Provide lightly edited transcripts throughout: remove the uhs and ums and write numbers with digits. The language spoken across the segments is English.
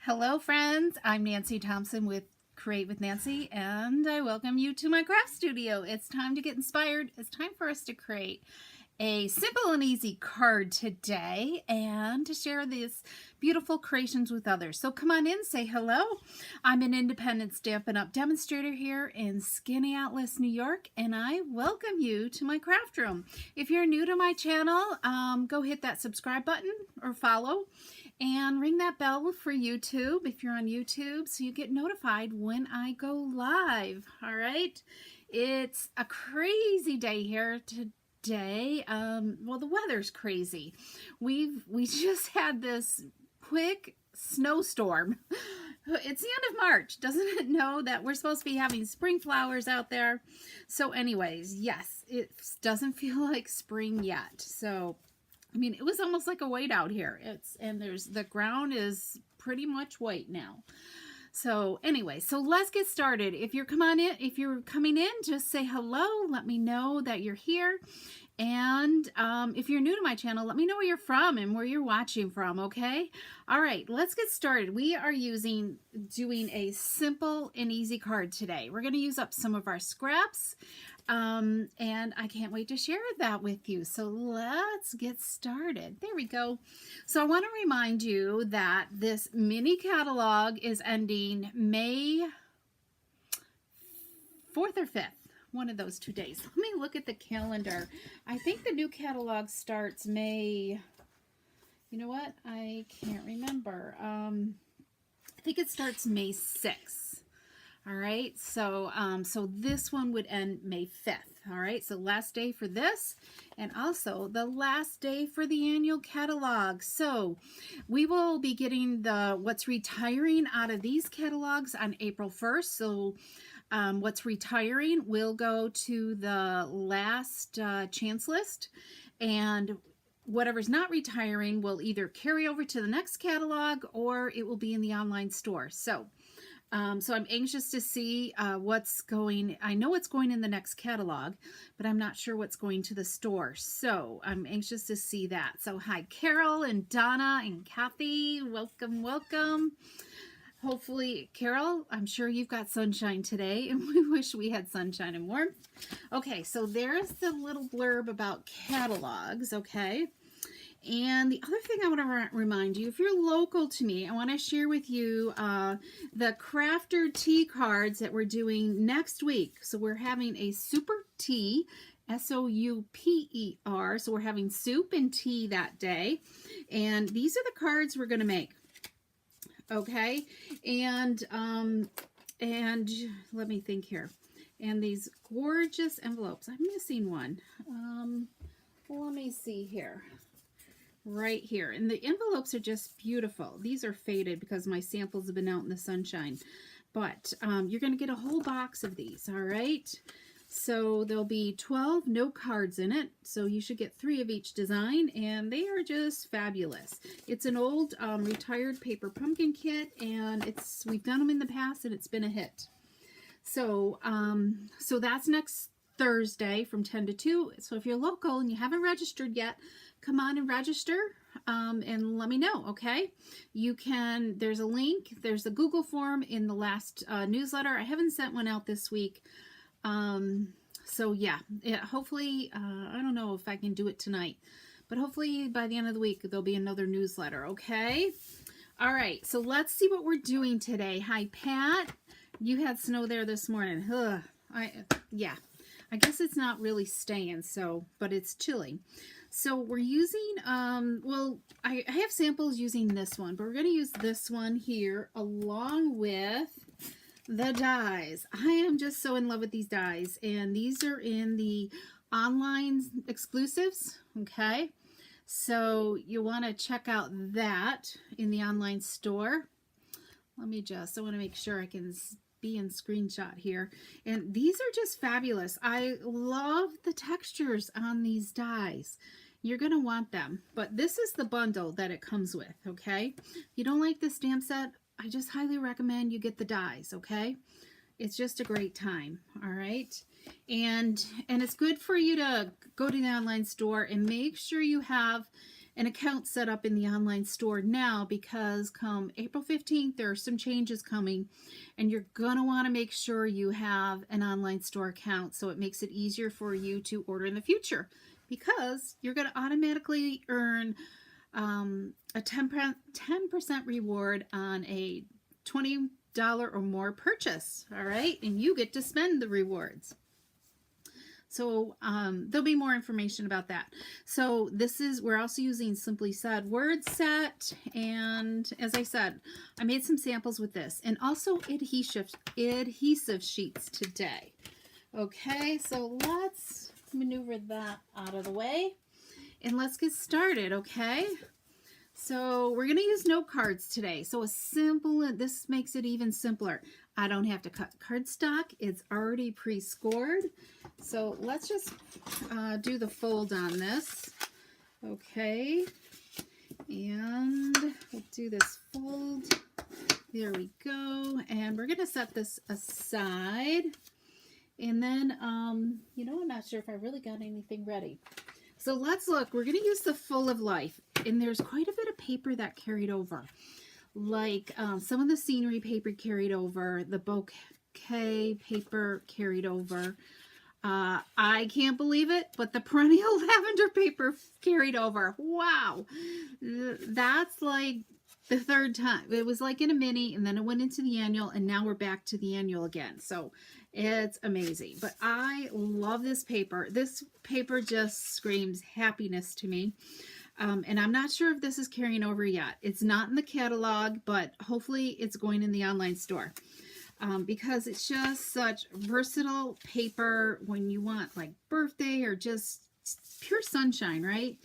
Hello, friends. I'm Nancy Thompson with Create with Nancy, and I welcome you to my craft studio. It's time to get inspired. It's time for us to create a simple and easy card today and to share these beautiful creations with others. So come on in, say hello. I'm an independent Stampin' Up! Demonstrator here in Skaneateles, New York, and I welcome you to my craft room. If you're new to my channel, go hit that subscribe button or follow and ring that bell for YouTube if you're on YouTube so you get notified when I go live. All right, it's a crazy day here today. Well, the weather's crazy. We just had this quick snowstorm. It's the end of March. Doesn't it know that we're supposed to be having spring flowers out there? So anyways, yes, it doesn't feel like spring yet. So I mean, it was almost like a white out here. The ground is pretty much white now. So anyway, so let's get started. If you're coming in, just say hello. Let me know that you're here. And if you're new to my channel, let me know where you're from and where you're watching from, okay? All right, let's get started. We are doing a simple and easy card today. We're going to use up some of our scraps, and I can't wait to share that with you. So let's get started. There we go. So I want to remind you that this mini catalog is ending May 4th or 5th. One of those 2 days. Let me look at the calendar. I think the new catalog starts May. You know what? I can't remember. I think it starts May 6th. All right. So this one would end May 5th. All right. So last day for this, and also the last day for the annual catalog. So we will be getting what's retiring out of these catalogs on April 1st. So what's retiring will go to the last chance list, and whatever's not retiring will either carry over to the next catalog or it will be in the online store. So I'm anxious to see what's going. I know what's going in the next catalog, but I'm not sure what's going to the store. So I'm anxious to see that. So hi, Carol and Donna and Kathy. Welcome, welcome. Hopefully, Carol, I'm sure you've got sunshine today, and we wish we had sunshine and warmth. Okay, so there's the little blurb about catalogs, okay? And the other thing I want to remind you, if you're local to me, I want to share with you the Crafter Tea cards that we're doing next week. So we're having a Super Tea, S-O-U-P-E-R, so we're having soup and tea that day. And these are the cards we're going to make. Okay, and let me think here. And these gorgeous envelopes. I'm missing one. Let me see here. Right here. And the envelopes are just beautiful. These are faded because my samples have been out in the sunshine. But you're going to get a whole box of these, all right? So there'll be 12 note cards in it, so you should get 3 of each design, and they are just fabulous. It's an old retired paper pumpkin kit, and we've done them in the past, and it's been a hit. So so that's next Thursday from 10 to 2. So if you're local and you haven't registered yet, come on and register and let me know, okay? There's a link, there's a Google form in the last newsletter. I haven't sent one out this week. So yeah, hopefully, I don't know if I can do it tonight, but hopefully by the end of the week, there'll be another newsletter. Okay. All right. So let's see what we're doing today. Hi, Pat. You had snow there this morning. Ugh. Yeah, I guess it's not really staying. But it's chilly. So we're using, well, I have samples using this one, but we're going to use this one here along with the dies. I am just so in love with these dies, and these are in the online exclusives, okay? So you want to check out that in the online store. I want to make sure I can be in screenshot here. And these are just fabulous. I love the textures on these dies. You're going to want them, but this is the bundle that it comes with, okay? If you don't like the stamp set, I just highly recommend you get the dies, okay? It's just a great time, all right? And it's good for you to go to the online store and make sure you have an account set up in the online store now, because come April 15th, there are some changes coming, and you're going to want to make sure you have an online store account so it makes it easier for you to order in the future, because you're going to automatically earn a 10% reward on a $20 or more purchase. All right. And you get to spend the rewards. So there'll be more information about that. So we're also using Simply Said word set. And as I said, I made some samples with this, and also adhesive sheets today. Okay, so let's maneuver that out of the way and let's get started. Okay. So we're going to use note cards today. So this makes it even simpler. I don't have to cut cardstock. It's already pre-scored. So let's just do the fold on this. Okay. And we'll do this fold. There we go. And we're going to set this aside. And then, I'm not sure if I really got anything ready. So let's look. We're going to use the Full of Life. And there's quite a bit of paper that carried over. Like some of the scenery paper carried over. The bouquet paper carried over. I can't believe it, but the perennial lavender paper carried over. Wow. That's like the third time. It was like in a mini, and then it went into the annual, and now we're back to the annual again. So it's amazing. But I love this paper. This paper just screams happiness to me. And I'm not sure if this is carrying over yet. It's not in the catalog, but hopefully it's going in the online store. Because it's just such versatile paper when you want like birthday or just pure sunshine, right?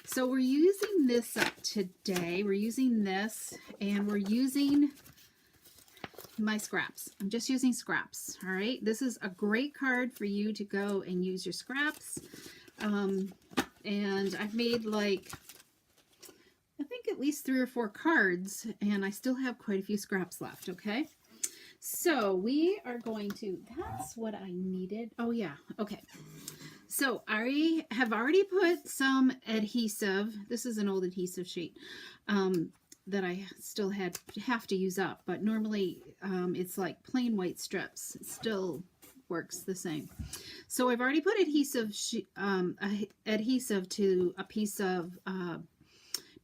So we're using this up today. We're using this, and we're using my scraps. I'm just using scraps. All right. This is a great card for you to go and use your scraps. And I've made I think at least 3 or 4 cards, and I still have quite a few scraps left. Okay. So we are going to, that's what I needed. Oh yeah. Okay. So I have already put some adhesive. This is an old adhesive sheet that I still have to use up, but normally it's like plain white strips. It still works the same. So I've already put adhesive to a piece of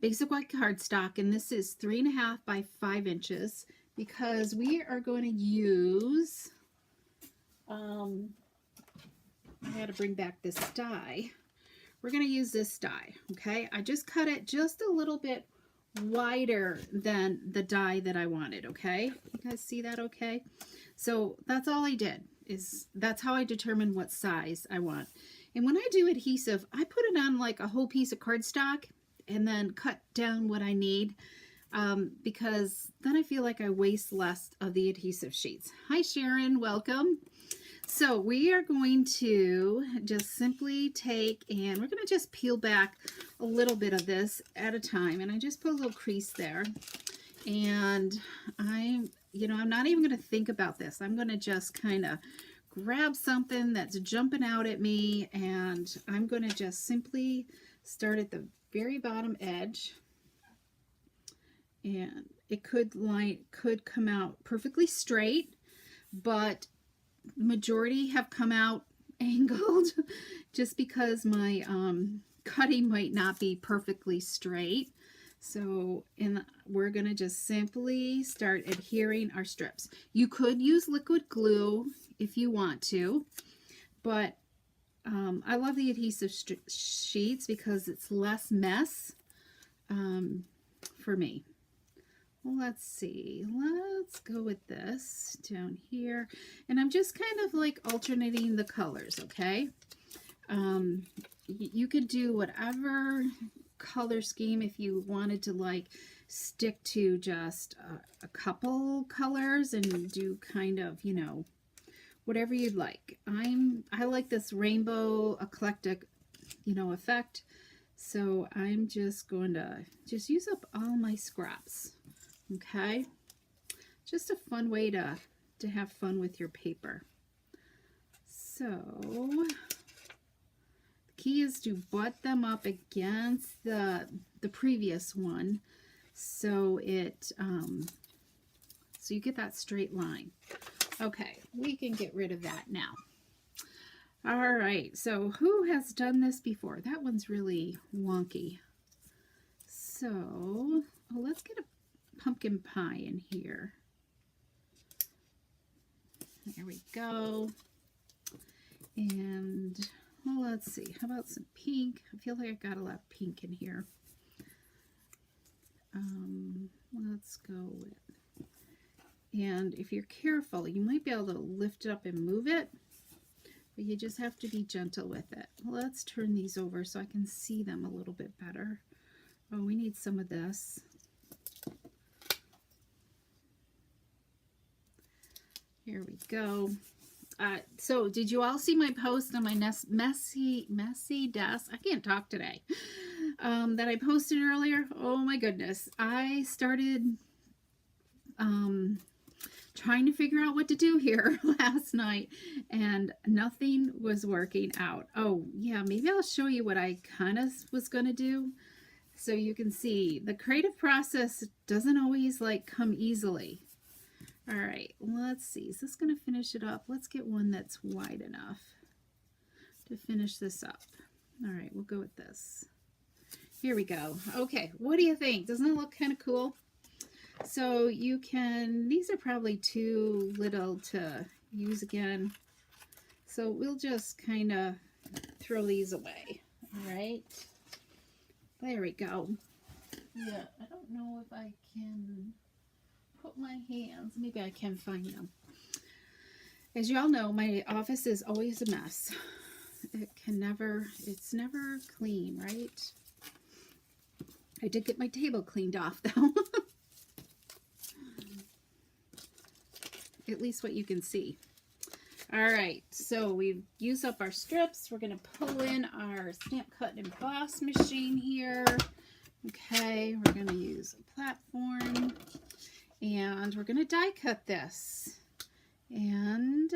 basic white cardstock, and this is 3.5 by 5 inches. Because we are going to use, I got to bring back this die. We're going to use this die, okay? I just cut it just a little bit wider than the die that I wanted, okay? You guys see that okay? So that's all I did. That's how I determine what size I want. And when I do adhesive, I put it on like a whole piece of cardstock and then cut down what I need. Because then I feel like I waste less of the adhesive sheets. Hi Sharon, welcome. So we are going to just simply take, and we're going to just peel back a little bit of this at a time. And I just put a little crease there. And I'm not even going to think about this. I'm going to just kind of grab something that's jumping out at me, and I'm going to just simply start at the very bottom edge. And it could come out perfectly straight, but majority have come out angled just because my cutting might not be perfectly straight. So we're going to just simply start adhering our strips. You could use liquid glue if you want to, but I love the adhesive sheets because it's less mess for me. Well, let's see. Let's go with this down here. And I'm just kind of like alternating the colors, okay? You could do whatever color scheme if you wanted to like stick to just a couple colors and do kind of, whatever you'd like. I like this rainbow eclectic, effect. So I'm just going to use up all my scraps. Okay, just a fun way to have fun with your paper. So the key is to butt them up against the previous one, so it so you get that straight line. Okay, we can get rid of that now. All right, so who has done this before? That one's really wonky. So let's get a pumpkin pie in here. There we go. And well, let's see, how about some pink? I feel like I got a lot of pink in here. Let's go with, and if you're careful, you might be able to lift it up and move it, but you just have to be gentle with it. Let's turn these over so I can see them a little bit better. Oh, we need some of this. Here we go. So did you all see my post on my messy desk? I can't talk today. That I posted earlier. Oh my goodness. I started trying to figure out what to do here last night, and nothing was working out. Oh yeah, maybe I'll show you what I kind of was going to do, so you can see the creative process doesn't always like come easily. All right, let's see. Is this going to finish it up? Let's get one that's wide enough to finish this up. All right, we'll go with this. Here we go. Okay, what do you think? Doesn't it look kind of cool? So you can, these are probably too little to use again, so we'll just kind of throw these away. All right, there we go. Yeah, I don't know if I can put my hands, maybe I can find them. As you all know, my office is always a mess. It's never clean, right? I did get my table cleaned off though. At least what you can see. All right, so we've used up our strips. We're going to pull in our stamp cut and emboss machine here. Okay, we're going to use a platform, and we're going to die cut this and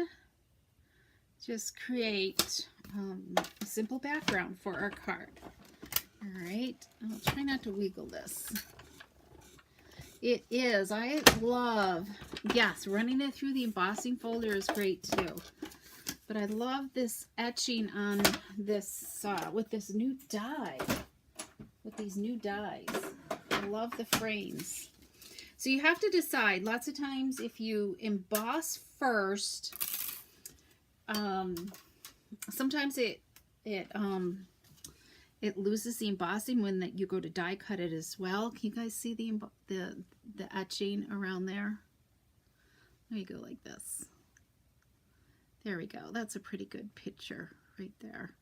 just create a simple background for our card. All right, I'll try not to wiggle this. It is, I love, yes, running it through the embossing folder is great too. But I love this etching on this, with this new die, with these new dies. I love the frames. So you have to decide, lots of times if you emboss first, sometimes it loses the embossing when you go to die cut it as well. Can you guys see the etching around there? Let me go like this. There we go. That's a pretty good picture right there.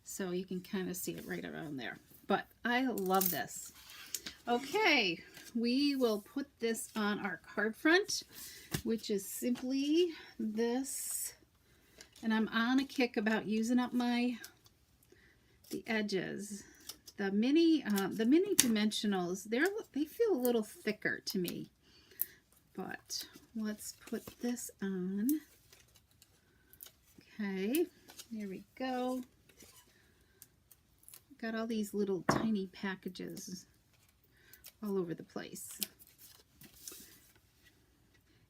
So you can kind of see it right around there. But I love this. Okay, we will put this on our card front, which is simply this. And I'm on a kick about using up the edges. The mini dimensionals, they feel a little thicker to me. But let's put this on. Okay, there we go. Got all these little tiny packages all over the place.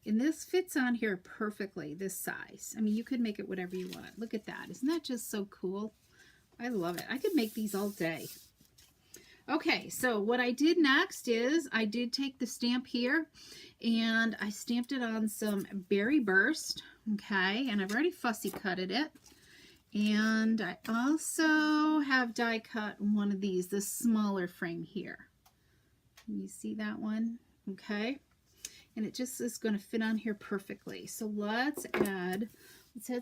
And this fits on here perfectly, this size. I mean, you could make it whatever you want. Look at that. Isn't that just so cool? I love it. I could make these all day. Okay, so what I did next is I did take the stamp here and I stamped it on some Berry Burst, okay, and I've already fussy cutted it. And I also have die cut one of these, this smaller frame here. Can you see that one? Okay, and it just is going to fit on here perfectly. So let's add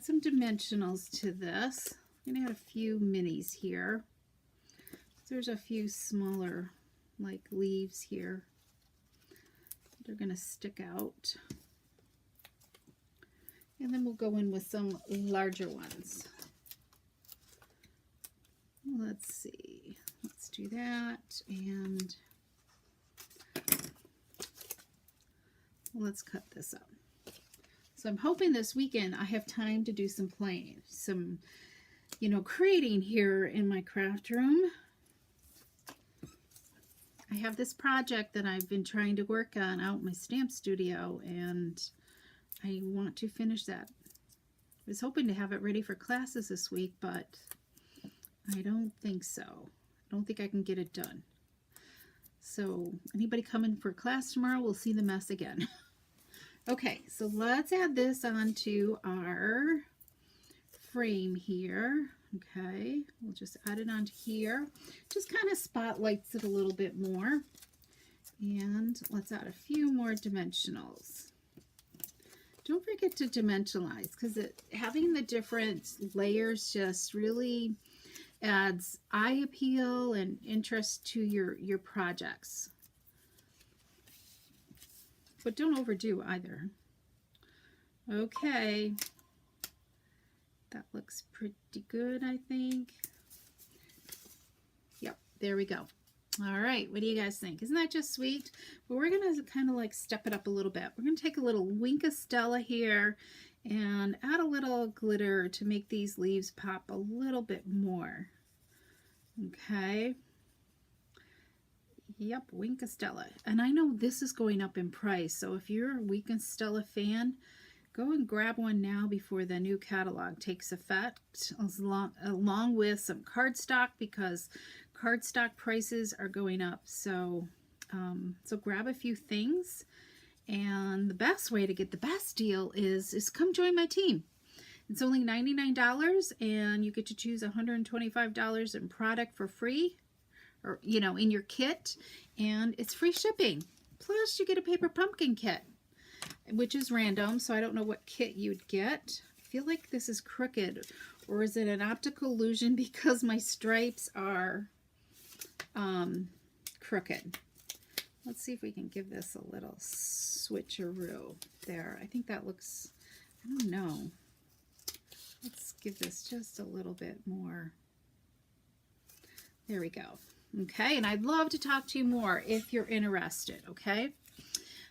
some dimensionals to this. I'm going to add a few minis here. There's a few smaller like leaves here. They're going to stick out. And then we'll go in with some larger ones. Let's see. Let's do that. And let's cut this up. So I'm hoping this weekend I have time to do some playing, some you know, creating here in my craft room. I have this project that I've been trying to work on out in my stamp studio, and I want to finish that. I was hoping to have it ready for classes this week, but I don't think so. I don't think I can get it done. So anybody coming for class tomorrow will see the mess again. Okay, so let's add this onto our frame here. Okay, we'll just add it onto here. Just kind of spotlights it a little bit more. And let's add a few more dimensionals. Don't forget to dimensionalize, because having the different layers just really adds eye appeal and interest to your projects. But don't overdo either. Okay. That looks pretty good, I think. Yep, there we go. All right, what do you guys think? Isn't that just sweet? But we're going to kind of like step it up a little bit. We're going to take a little Wink of Stella here and add a little glitter to make these leaves pop a little bit more. Okay. Yep, Wink of Stella. And I know this is going up in price, so if you're a Wink of Stella fan, go and grab one now before the new catalog takes effect, along with some cardstock, because cardstock prices are going up. So, so grab a few things, and the best way to get the best deal is come join my team. It's only $99, and you get to choose $125 in product for free, or you know, in your kit, and it's free shipping. Plus, you get a paper pumpkin kit, which is random, so I don't know what kit you'd get. I feel like this is crooked, or is it an optical illusion because my stripes are crooked? Let's see if we can give this a little switcheroo there. I think that looks, I don't know. Let's give this just a little bit more. There we go. Okay, and I'd love to talk to you more if you're interested, okay?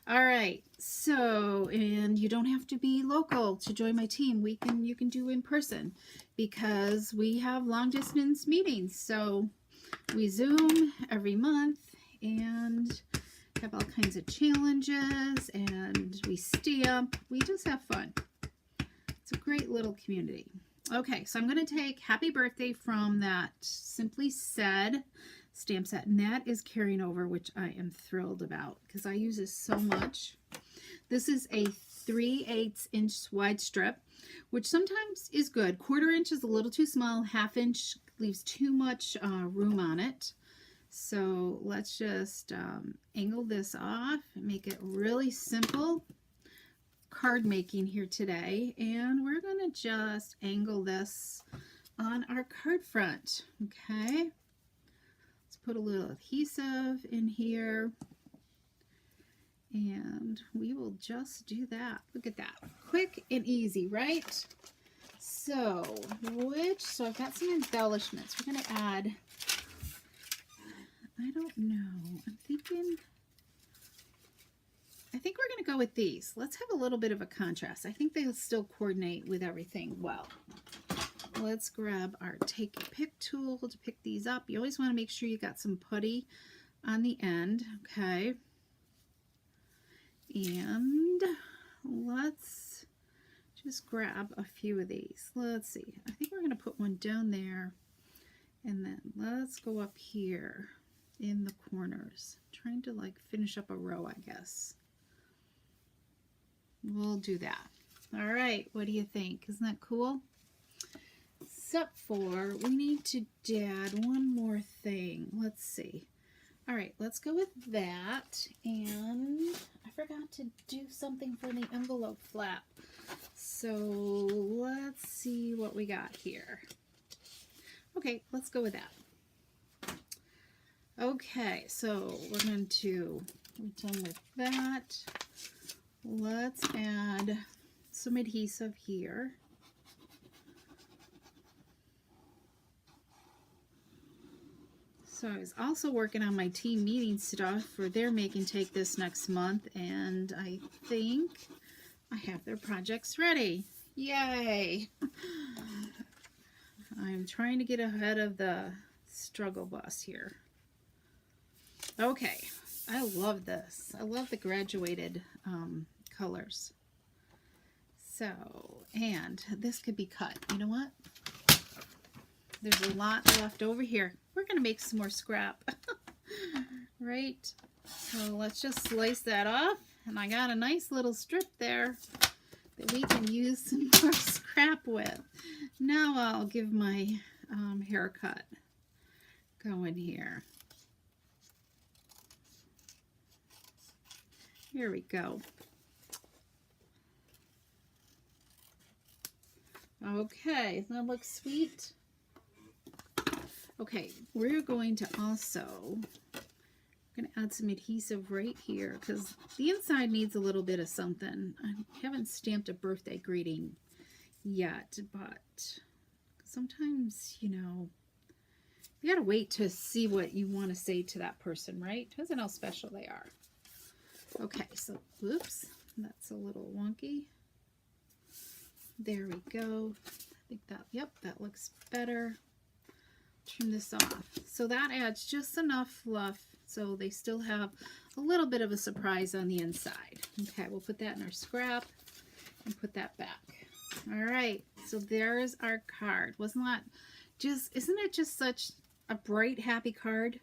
All right, so, and you don't have to be local to join my team. You can do in person, because we have long distance meetings. So we Zoom every month and have all kinds of challenges, and we stamp. We just have fun. It's a great little community. Okay, so I'm going to take Happy Birthday from that Simply Said stamp set, and that is carrying over, which I am thrilled about because I use this so much. This is a 3/8 inch wide strip, which sometimes is good. 1/4 inch is a little too small. 1/2 inch leaves too much room on it. So let's just angle this off and make it really simple card making here today. And we're going to just angle this on our card front. Okay. Put a little adhesive in here, and we will just do that. Look at that, quick and easy, right? So I've got some embellishments we're going to add. I don't know, I think we're going to go with these. Let's have a little bit of a contrast. I think they'll still coordinate with everything well. Let's grab our take a pick tool to pick these up. You always want to make sure you got some putty on the end, okay? And let's just grab a few of these. Let's see. I think we're going to put one down there, and then let's go up here in the corners. Trying to like finish up a row, I guess. We'll do that. All right, what do you think? Isn't that cool? Except for we need to add one more thing. Let's see. All right, let's go with that. And I forgot to do something for the envelope flap. So let's see what we got here. Okay, let's go with that. Okay, so we're going to, we're done with that. Let's add some adhesive here. So I was also working on my team meeting stuff for their make and take this next month, and I think I have their projects ready. Yay! I'm trying to get ahead of the struggle bus here. Okay, I love this. I love the graduated colors. So, and this could be cut. You know what? There's a lot left over here. We're going to make some more scrap. Right? So let's just slice that off. And I got a nice little strip there that we can use some more scrap with. Now I'll give my haircut going here. Here we go. Okay, that looks sweet. Okay, we're going to also add some adhesive right here because the inside needs a little bit of something. I haven't stamped a birthday greeting yet, but sometimes, you know, you gotta wait to see what you want to say to that person, right? Depends on how special they are. Okay, so, whoops, that's a little wonky. There we go. I think that, yep, that looks better. Trim this off. So that adds just enough fluff so they still have a little bit of a surprise on the inside. Okay, we'll put that in our scrap and put that back. All right, so there's our card. Wasn't it just such a bright, happy card?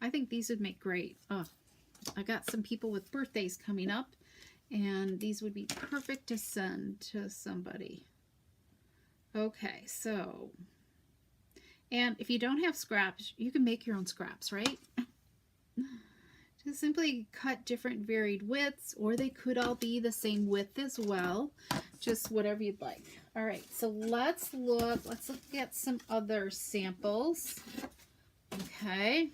I think these would make great. Oh, I got some people with birthdays coming up, and these would be perfect to send to somebody. Okay, so, and if you don't have scraps, you can make your own scraps, right? Just simply cut different varied widths, or they could all be the same width as well. Just whatever you'd like. All right, so let's look at some other samples. Okay,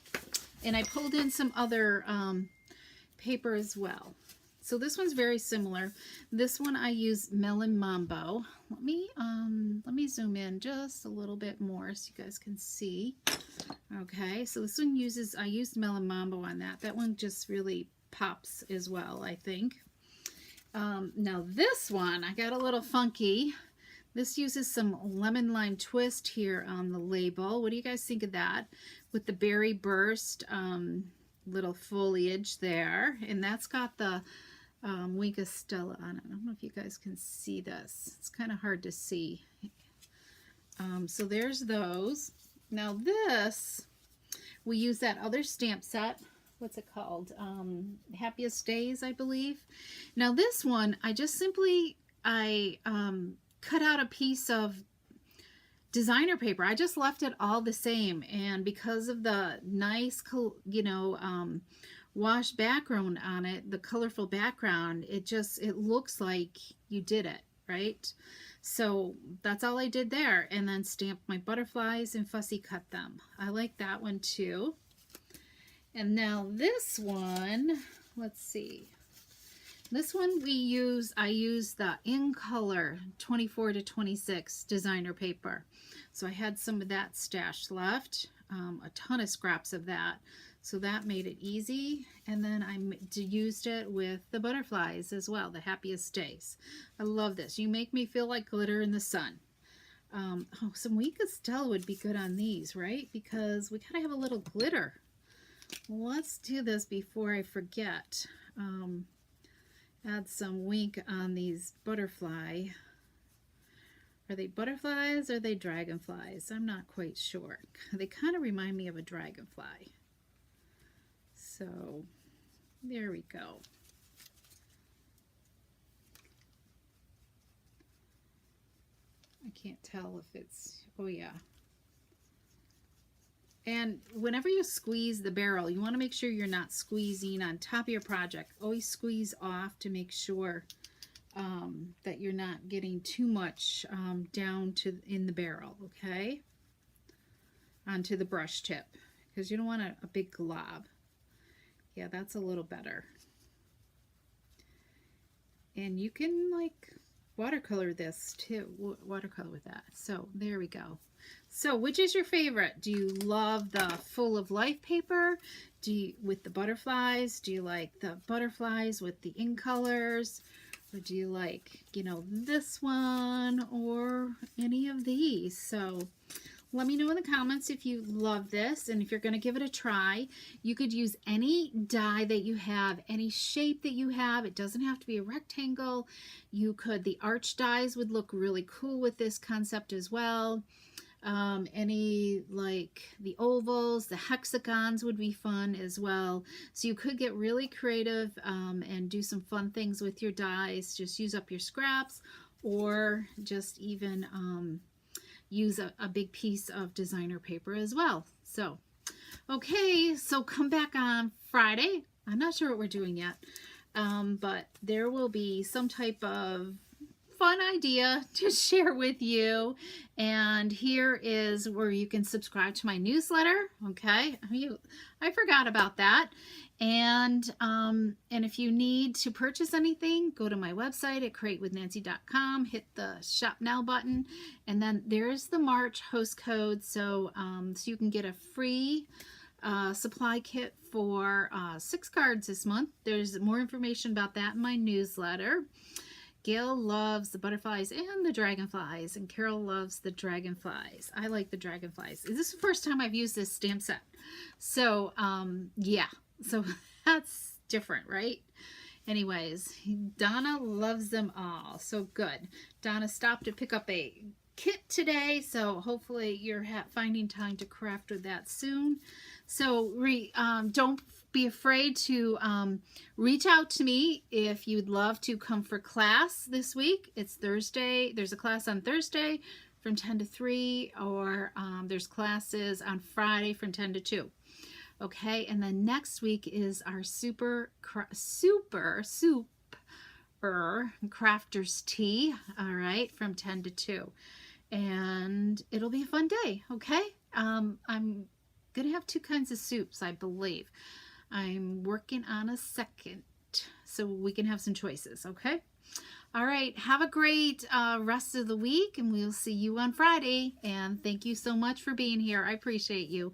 and I pulled in some other paper as well. So this one's very similar. This one I use Melon Mambo. Let me zoom in just a little bit more so you guys can see. Okay, so this one I used Melon Mambo on that. That one just really pops as well, I think. Now this one, I got a little funky. This uses some lemon lime twist here on the label. What do you guys think of that? With the berry burst little foliage there. And that's got the Wink of Stella on it. I don't know if you guys can see this. It's kind of hard to see. So there's those. Now this, we use that other stamp set. What's it called? Happiest Days, I believe. Now this one, I just simply, cut out a piece of designer paper. I just left it all the same. And because of the nice, you know, wash background on it, the colorful background, it looks like you did it, right? So that's all I did there, and then stamped my butterflies and fussy cut them. I like that one too. And now this one, let's see. This one I use the In Color 24 to 26 designer paper. So I had some of that stashed left, a ton of scraps of that. So that made it easy. And then I used it with the butterflies as well, the Happiest Days. I love this. You make me feel like glitter in the sun. Oh, some Wink of Stella would be good on these, right? Because we gotta have a little glitter. Let's do this before I forget. Add some Wink on these butterfly. Are they butterflies or are they dragonflies? I'm not quite sure. They kind of remind me of a dragonfly. So there we go. I can't tell if it's, oh yeah. And whenever you squeeze the barrel, you want to make sure you're not squeezing on top of your project. Always squeeze off to make sure that you're not getting too much down in the barrel, okay? Onto the brush tip, because you don't want a big glob. Yeah, that's a little better. And you can like watercolor this too, watercolor with that. So there we go. So which is your favorite? Do you love the full of life paper? With the butterflies? Do you like the butterflies with the In Colors? Or do you like, you know, this one or any of these? So let me know in the comments if you love this, and if you're going to give it a try. You could use any die that you have, any shape that you have. It doesn't have to be a rectangle. You could, the arch dies would look really cool with this concept as well. Any like the ovals, the hexagons would be fun as well. So you could get really creative and do some fun things with your dies. Just use up your scraps, or just even use a big piece of designer paper as well. So, okay, so come back on Friday. I'm not sure what we're doing yet, but there will be some type of fun idea to share with you. And here is where you can subscribe to my newsletter. Okay, I forgot about that. And if you need to purchase anything, go to my website at createwithnancy.com, hit the shop now button, and then there's the March host code. So so you can get a free supply kit for 6 cards this month. There's more information about that in my newsletter. Gail loves the butterflies and the dragonflies, and Carol loves the dragonflies. I like the dragonflies. This is the first time I've used this stamp set. So, yeah. So that's different, right? Anyways, Donna loves them all. So good. Donna stopped to pick up a kit today, so hopefully you're finding time to craft with that soon. So don't be afraid to reach out to me if you'd love to come for class this week. It's Thursday. There's a class on Thursday from 10 to 3, or there's classes on Friday from 10 to 2. Okay, and then next week is our super crafters tea, all right, from 10 to 2. And it'll be a fun day, okay? I'm gonna have 2 kinds of soups, I believe. I'm working on a second, so we can have some choices, okay? All right, have a great rest of the week, and we'll see you on Friday. And thank you so much for being here. I appreciate you.